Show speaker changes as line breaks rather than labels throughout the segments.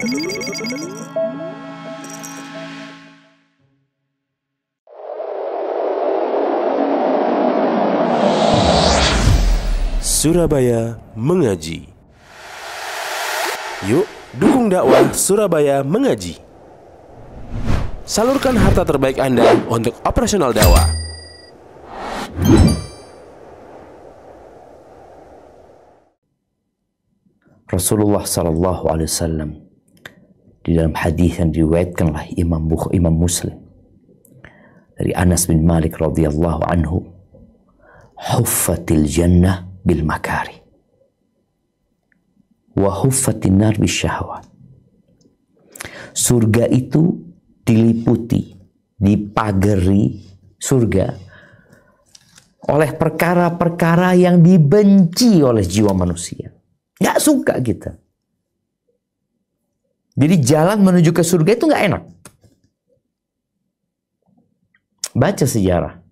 Surabaya Mengaji. Yuk, dukung dakwah Surabaya Mengaji. Salurkan harta terbaik Anda untuk operasional dakwah.
Rasulullah sallallahu alaihi wasallam di dalam hadis yang diriwayatkan oleh Imam Muslim dari Anas bin Malik radhiyallahu anhu, huffatil jannah bil makari wa huffatin nar bis syahwat. Surga itu diliputi, dipagari surga oleh perkara-perkara yang dibenci oleh jiwa manusia. Nggak suka kita. Jadi jalan menuju ke surga itu nggak enak. Baca sejarah.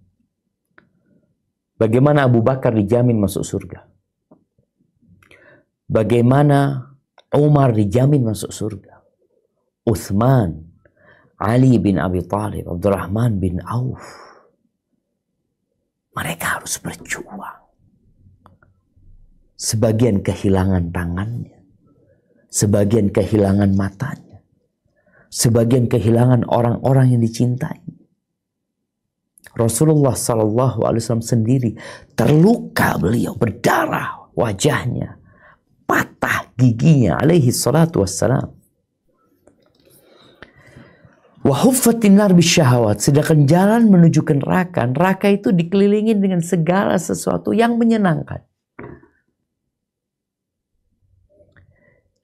Bagaimana Abu Bakar dijamin masuk surga. Bagaimana Umar dijamin masuk surga. Uthman, Ali bin Abi Thalib, Abdurrahman bin Auf. Mereka harus berjuang. Sebagian kehilangan tangannya. Sebagian kehilangan matanya. Sebagian kehilangan orang-orang yang dicintai. Rasulullah SAW sendiri terluka, beliau berdarah wajahnya, patah giginya alaihi salatu wassalam. Wa huffatin nar bisyahawat, sedangkan jalan menuju ke neraka, neraka itu dikelilingi dengan segala sesuatu yang menyenangkan,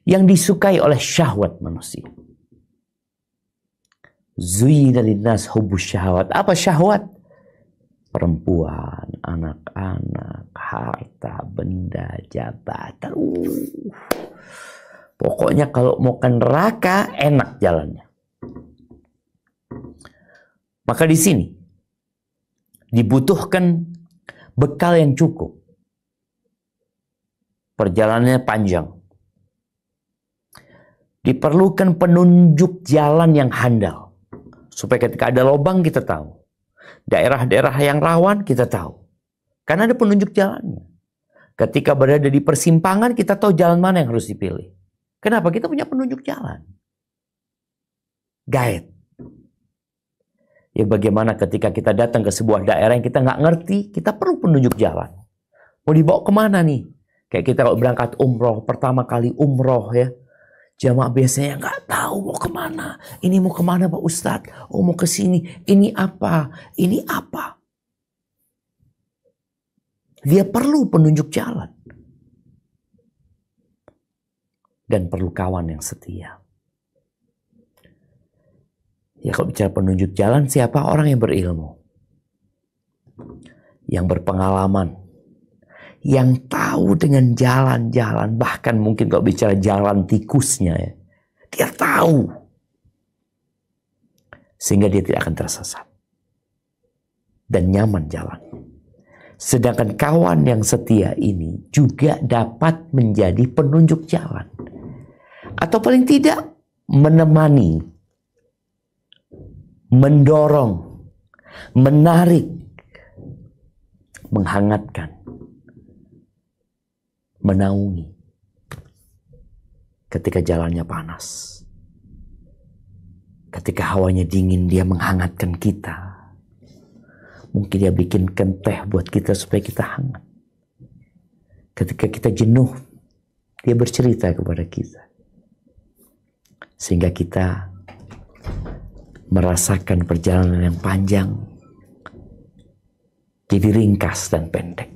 yang disukai oleh syahwat manusia. Zuyyina linnas hubbus syahawat. Apa syahwat? Perempuan, anak-anak, harta, benda, jabatan. Pokoknya kalau mau ke neraka enak jalannya. Maka di sini dibutuhkan bekal yang cukup. Perjalanannya panjang. Diperlukan penunjuk jalan yang handal. Supaya ketika ada lubang kita tahu. Daerah-daerah yang rawan kita tahu. Karena ada penunjuk jalannya. Ketika berada di persimpangan kita tahu jalan mana yang harus dipilih. Kenapa? Kita punya penunjuk jalan. Guide. Ya bagaimana ketika kita datang ke sebuah daerah yang kita nggak ngerti, kita perlu penunjuk jalan. Mau dibawa kemana nih? Kayak kita kalau berangkat umroh, pertama kali umroh ya. Jamaah biasanya nggak tahu mau kemana. Ini mau kemana Pak Ustadz? Oh mau ke sini. Ini apa? Ini apa? Dia perlu penunjuk jalan. Dan perlu kawan yang setia. Ya kalau bicara penunjuk jalan, siapa? Orang yang berilmu. Yang berpengalaman. Yang tahu dengan jalan-jalan, bahkan mungkin kalau bicara jalan tikusnya ya, dia tahu. Sehingga dia tidak akan tersesat. Dan nyaman jalan. Sedangkan kawan yang setia ini juga dapat menjadi penunjuk jalan. Atau paling tidak menemani, mendorong, menarik, menghangatkan, menaungi ketika jalannya panas. Ketika hawanya dingin, dia menghangatkan kita. Mungkin dia bikinkan teh buat kita supaya kita hangat. Ketika kita jenuh, dia bercerita kepada kita. Sehingga kita merasakan perjalanan yang panjang jadi ringkas dan pendek.